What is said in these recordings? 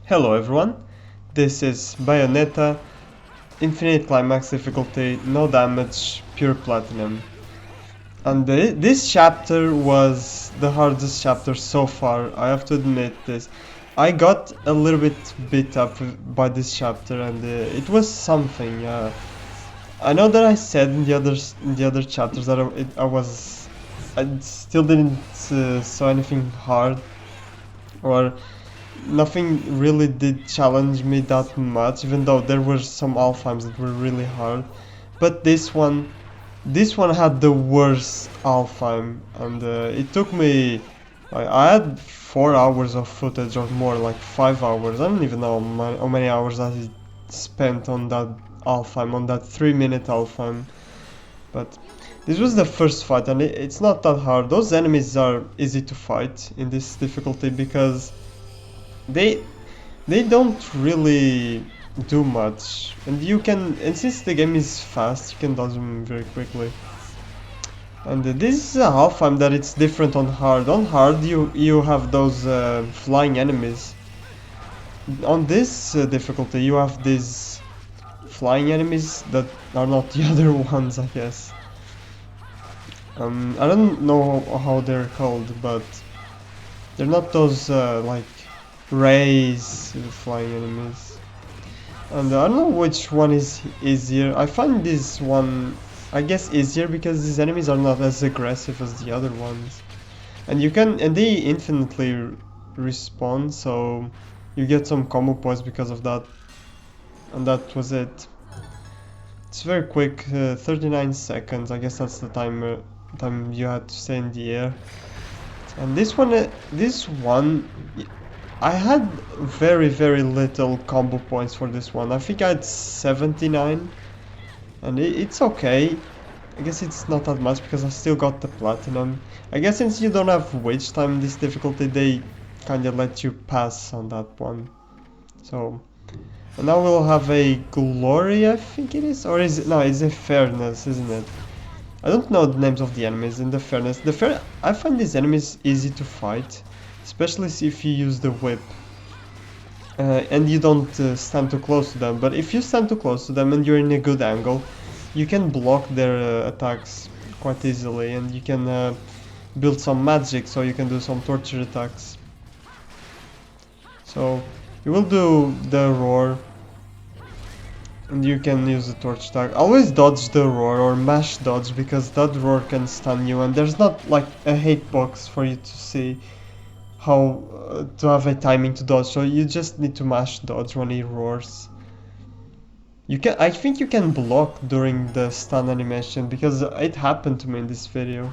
Hello everyone, this is Bayonetta, Infinite Climax difficulty, no damage, pure platinum. And this chapter was the hardest chapter so far, I have to admit this. I got a little bit beat up by this chapter and it was something. I know that I said in the other chapters that I still didn't saw anything hard or nothing really did challenge me that much, even though there were some Alfheims that were really hard. But this one had the worst Alfheim, and it took me. I had 4 hours of footage or more, like 5 hours. I don't even know how many hours I spent on that Alfheim, on that 3-minute Alfheim. But this was the first fight, and it's not that hard. Those enemies are easy to fight in this difficulty because they they don't really do much, and since the game is fast, you can dodge them very quickly. And this is a half-time that it's different on hard. On hard, you have those flying enemies. On this difficulty, you have these flying enemies that are not the other ones, I guess. I don't know how they're called, but they're not those like rays flying enemies. And I don't know which one is easier. I find this one, I guess, easier because these enemies are not as aggressive as the other ones. And they infinitely respawn, so you get some combo points because of that. And that was it. It's very quick, 39 seconds. I guess that's the time you had to stay in the air. And this one, I had very little combo points for this one. I think I had 79, and it's okay. I guess it's not that much because I still got the platinum. I guess since you don't have witch time in this difficulty, they kinda let you pass on that one. So, and now we'll have a glory, I think it is, or is it? No, it's a fairness, isn't it? I don't know the names of the enemies in the fairness. I find these enemies easy to fight, especially if you use the whip. And you don't stand too close to them, but if you stand too close to them and you're in a good angle, you can block their attacks quite easily, and you can build some magic so you can do some torture attacks. So you will do the roar, and you can use the torch attack. Always dodge the roar or mash dodge because that roar can stun you, and there's not like a hitbox for you to see how to have a timing to dodge, so you just need to mash dodge when he roars. I think you can block during the stun animation because it happened to me in this video.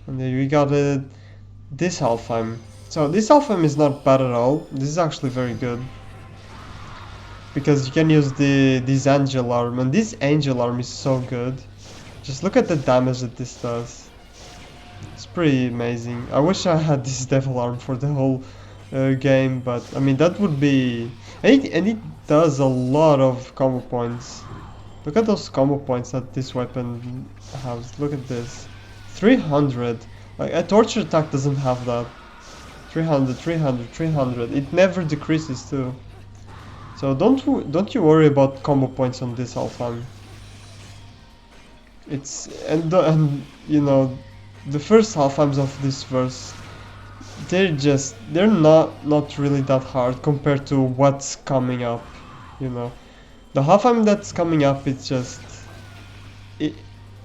And then we got this Alfheim. So this Alfheim is not bad at all. This is actually very good because you can use this angel arm, and this angel arm is so good. Just look at the damage that this does. It's pretty amazing. I wish I had this devil arm for the whole game, but I mean that would be... And it does a lot of combo points. Look at those combo points that this weapon has. Look at this. 300. Like a torture attack doesn't have that. 300, 300, 300. It never decreases too. So don't you worry about combo points on this Alfheim. It's and you know, the first Alfheims of this verse, they're not really that hard compared to what's coming up, you know. The Alfheim that's coming up, it's just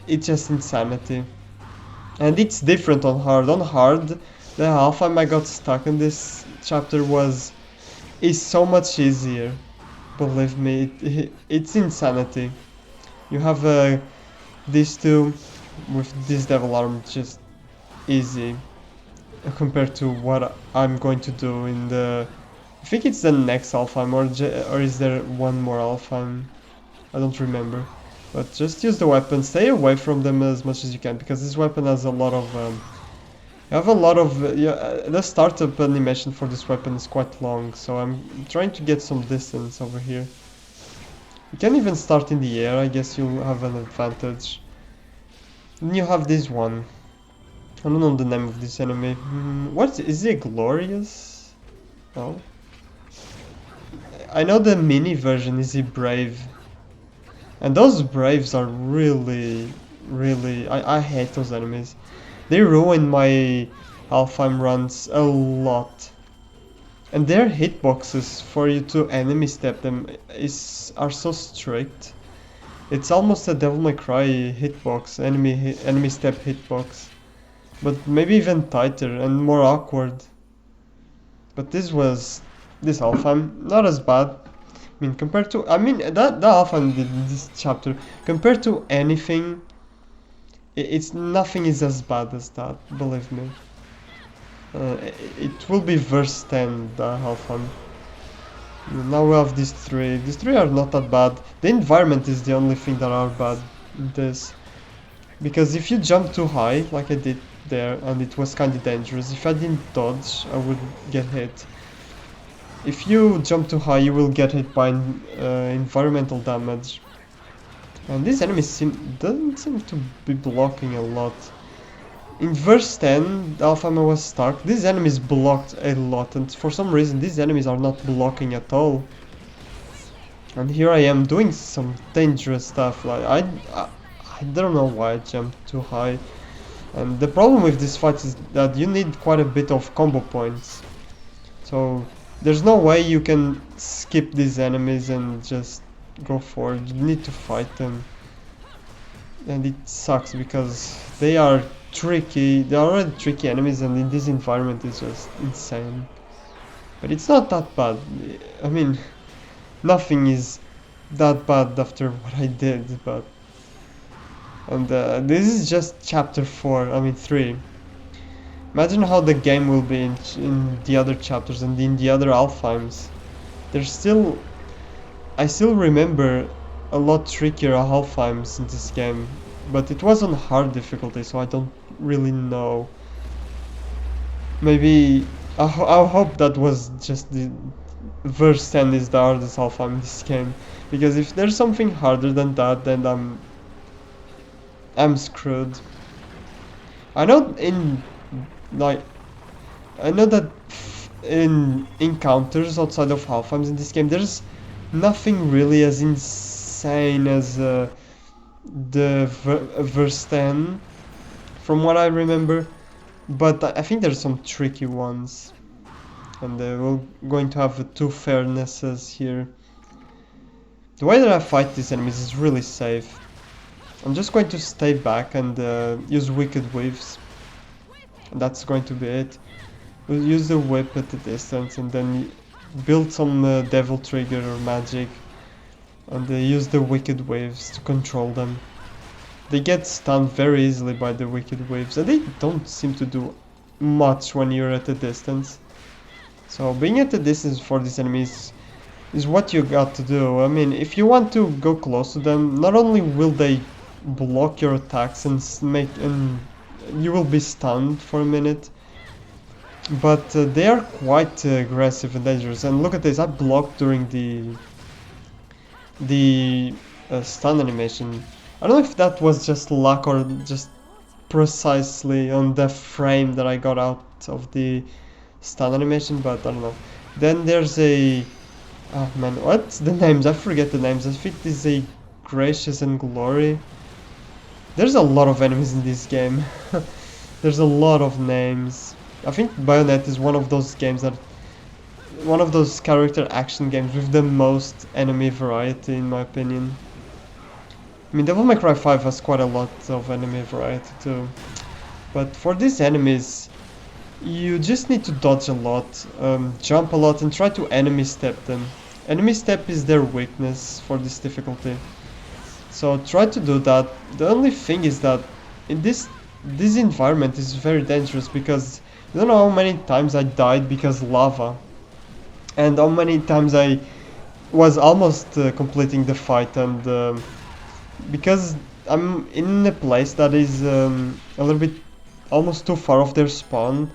insanity. And it's different on hard. On hard, the Alfheim I got stuck in this chapter is so much easier. Believe me, it's insanity. You have these two with this devil arm, just easy compared to what I'm going to do in the... I think it's the next Alfheim, or is there one more Alfheim? I don't remember. But just use the weapon, stay away from them as much as you can, because this weapon has a lot of... you have a lot of... the startup animation for this weapon is quite long, so I'm trying to get some distance over here. You can even start in the air, I guess you'll have an advantage. Then you have this one. I don't know the name of this enemy. What is it? Glorious? No. I know the mini version is a brave, and those braves are really, really. I hate those enemies. They ruin my Alfheim runs a lot. And their hitboxes for you to enemy step them are so strict. It's almost a Devil May Cry hitbox, enemy step hitbox. But maybe even tighter and more awkward. But this Alfheim, not as bad. I mean, compared to, that Alfheim did this chapter, compared to anything, it's nothing is as bad as that, believe me. It will be verse 10, the Alfheim. Now we have these three. These three are not that bad. The environment is the only thing that are bad in this. Because if you jump too high, like I did there, and it was kinda dangerous, if I didn't dodge, I would get hit. If you jump too high, you will get hit by environmental damage. And these enemies don't seem to be blocking a lot. In verse 10, the Alfheim was stuck. These enemies blocked a lot, and for some reason these enemies are not blocking at all. And here I am doing some dangerous stuff. Like I don't know why I jumped too high. And the problem with this fight is that you need quite a bit of combo points. So there's no way you can skip these enemies and just go forward. You need to fight them. And it sucks because they are tricky. They are already tricky enemies, and in this environment it's just insane. But it's not that bad. I mean, nothing is that bad after what I did, but... And this is just chapter 3. Imagine how the game will be in the other chapters and in the other Alfheims. I still remember a lot trickier Alfheims in this game, but it was on hard difficulty, so I don't really know. Maybe I hope that was just the verse 10 is the hardest Alfheim in this game, because if there's something harder than that, then I'm screwed. I know that in encounters outside of Alfheims in this game, there's nothing really as insane as the verse 10, from what I remember, but I think there's some tricky ones, and we're going to have two fairnesses here. The way that I fight these enemies is really safe. I'm just going to stay back and use Wicked Weaves. And that's going to be it. We'll use the whip at the distance and then build some Devil Trigger or magic. And use the Wicked Waves to control them. They get stunned very easily by the Wicked Waves, and they don't seem to do much when you're at a distance. So being at a distance for these enemies is what you got to do. I mean, if you want to go close to them, not only will they block your attacks and you will be stunned for a minute, but they are quite aggressive and dangerous. And look at this, I blocked during the stun animation. I don't know if that was just luck or just precisely on the frame that I got out of the stun animation, but I don't know. Then there's a... oh man, what's the names? I forget the names. I think this is a Gracious and Glory. There's a lot of enemies in this game. There's a lot of names. I think Bayonetta is one of those games that... one of those character action games with the most enemy variety, in my opinion. I mean, Devil May Cry 5 has quite a lot of enemy variety too. But for these enemies, you just need to dodge a lot, jump a lot, and try to enemy step them. Enemy step is their weakness for this difficulty. So try to do that. The only thing is that in this environment is very dangerous, because you don't know how many times I died because lava. And how many times I was almost completing the fight, and because I'm in a place that is a little bit almost too far off their spawn,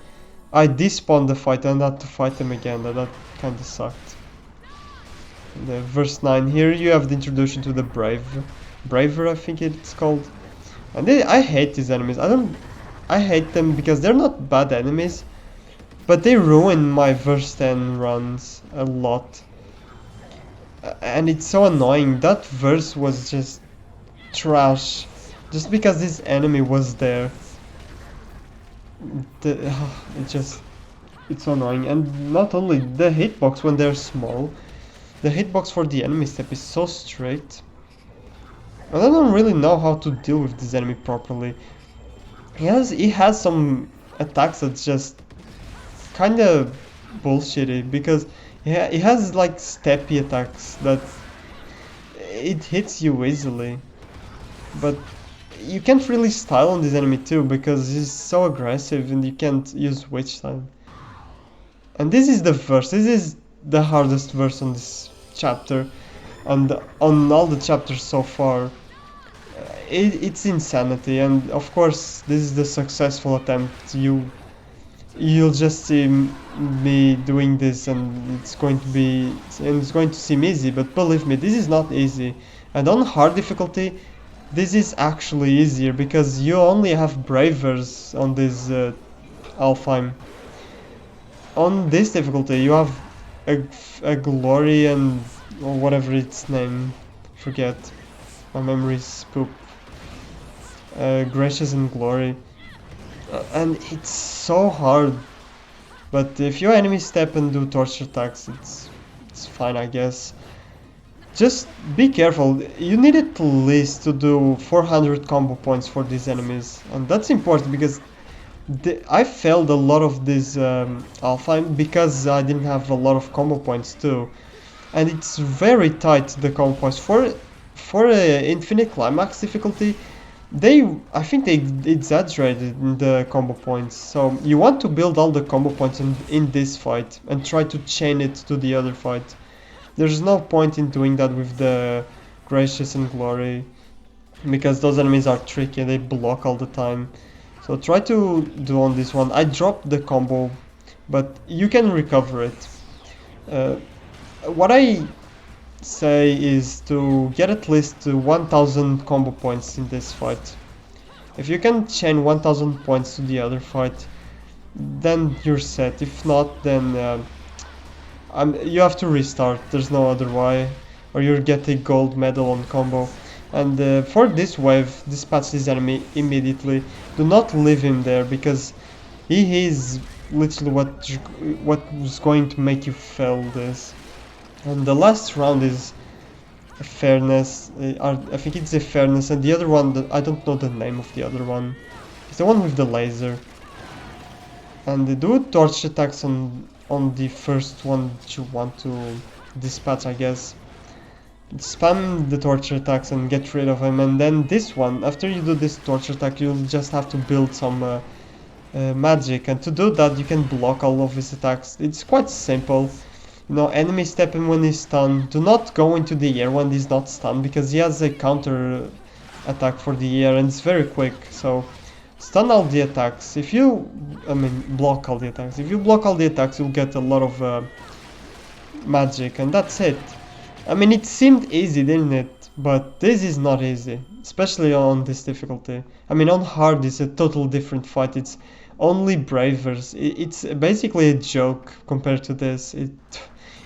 I despawned the fight and had to fight them again. That kinda sucked. The verse 9, here you have the introduction to the Braver, I think it's called. And I hate these enemies. I hate them because they're not bad enemies, but they ruin my verse 10 runs a lot. And it's so annoying. That verse was just trash. Just because this enemy was there. It just... It's so annoying. And not only the hitbox when they're small, the hitbox for the enemy step is so straight. And I don't really know how to deal with this enemy properly. He has some attacks that's just kind of bullshitty because he has like steppy attacks that it hits you easily, but you can't really style on this enemy too because he's so aggressive and you can't use witch time. And this is the verse. This is the hardest verse on this chapter, and on all the chapters so far. It's insanity, and of course this is the successful attempt. You'll just see me doing this, and it's going to seem easy, but believe me, this is not easy. And on hard difficulty, this is actually easier because you only have bravers on this Alfheim. On this difficulty, you have a glory and or whatever its name. Forget. My memory's poop. Gracious and glory. And it's so hard. But if your enemy step and do torture attacks, it's fine, I guess. Just be careful. You need at least to do 400 combo points for these enemies, and that's important because I failed a lot of this Alfheim because I didn't have a lot of combo points too, and it's very tight, the combo points for infinite climax difficulty. I think they exaggerated in the combo points, so you want to build all the combo points in this fight and try to chain it to the other fight. There's no point in doing that with the Gracious and Glory, because those enemies are tricky, they block all the time. So try to do on this one. I dropped the combo, but you can recover it. What I say is to get at least 1000 combo points in this fight. If you can chain 1000 points to the other fight, then you're set. If not, then you have to restart. There's no other way, or you'll get a gold medal on combo. And for this wave, dispatch this enemy immediately. Do not leave him there because he is literally what's going to make you fail this. And the last round is a fairness. I think it's a fairness, and the other one, I don't know the name of the other one. It's the one with the laser. And they do torch attacks on the first one that you want to dispatch, I guess. Spam the torture attacks and get rid of him, and then this one, after you do this torture attack, you'll just have to build some magic, and to do that you can block all of his attacks. It's quite simple. You know, enemy step him when he's stunned. Do not go into the air when he's not stunned because he has a counter attack for the air and it's very quick. So stun all the attacks. Block all the attacks. If you block all the attacks, you'll get a lot of magic, and that's it. I mean, it seemed easy, didn't it? But this is not easy, especially on this difficulty. I mean, on hard, it's a total different fight. It's only bravers. It's basically a joke compared to this.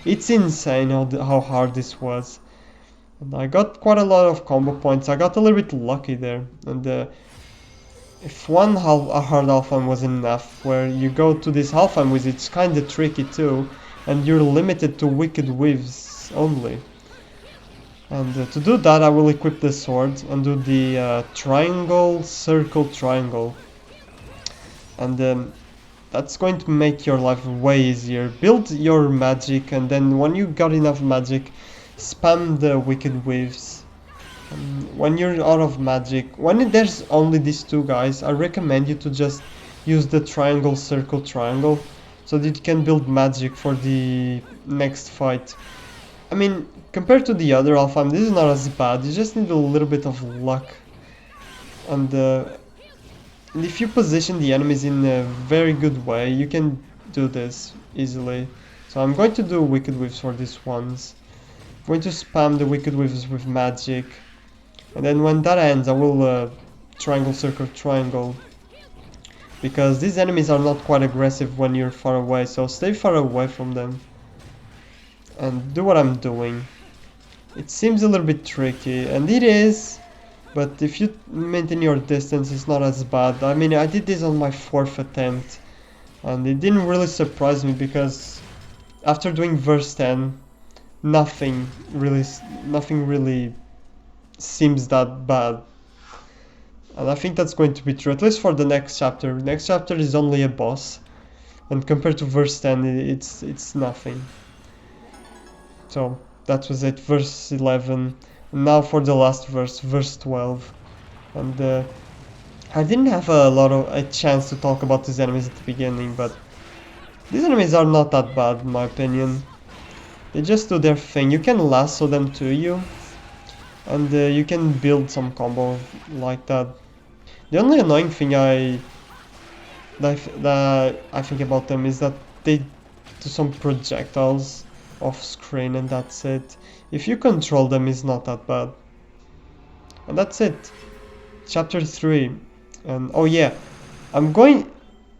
It's insane how hard this was. And I got quite a lot of combo points. I got a little bit lucky there. And if a hard Alfheim wasn't enough, where you go to this Alfheim with it's kind of tricky too, and you're limited to Wicked Weaves only. And to do that, I will equip the sword and do the triangle, circle, triangle. And that's going to make your life way easier. Build your magic, and then when you got enough magic, spam the Wicked Weaves. When you're out of magic, when there's only these two guys, I recommend you to just use the triangle, circle, triangle, so that you can build magic for the next fight. I mean, compared to the other Alfheim, this is not as bad. You just need a little bit of luck. And if you position the enemies in a very good way, you can do this easily. So I'm going to do Wicked Weaves for these ones. I'm going to spam the Wicked Weaves with magic. And then when that ends, I will triangle, circle, triangle. Because these enemies are not quite aggressive when you're far away, so stay far away from them. And do what I'm doing. It seems a little bit tricky, and it is, but if you maintain your distance, it's not as bad. I mean, I did this on my 4th attempt, and it didn't really surprise me because after doing verse 10, nothing really, nothing really seems that bad. And I think that's going to be true, at least for the next chapter. Next chapter is only a boss, and compared to verse 10, it's nothing. So that was it, verse 11. And now for the last verse, verse 12. And I didn't have a chance to talk about these enemies at the beginning, but these enemies are not that bad in my opinion. They just do their thing. You can lasso them to you, and you can build some combo like that. The only annoying thing that I think about them is that they do some projectiles off screen, and that's it. If you control them, it's not that bad. And that's it. Chapter 3. And oh yeah, I'm going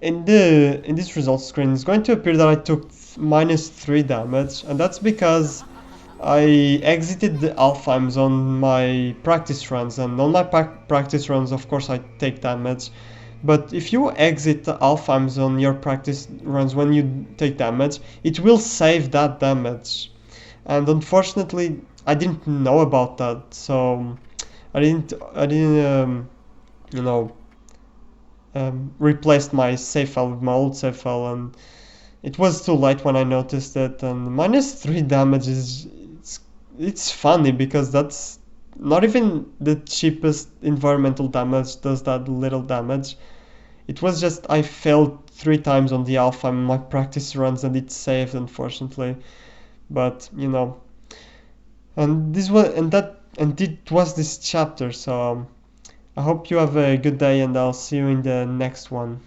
in this results screen, it's going to appear that I took -3 damage, and that's because I exited the Alfheims on my practice runs, and on my practice runs, of course, I take damage. But if you exit the Alfheims on your practice runs when you take damage, it will save that damage. And unfortunately, I didn't know about that, so I didn't, you know, replaced my save file with my old save file, and it was too late when I noticed it. And -3 damage is it's funny because that's not even the cheapest environmental damage does that little damage. It was just I failed 3 times on the alpha in my practice runs and it saved, unfortunately. But you know, and it was this chapter. So I hope you have a good day, and I'll see you in the next one.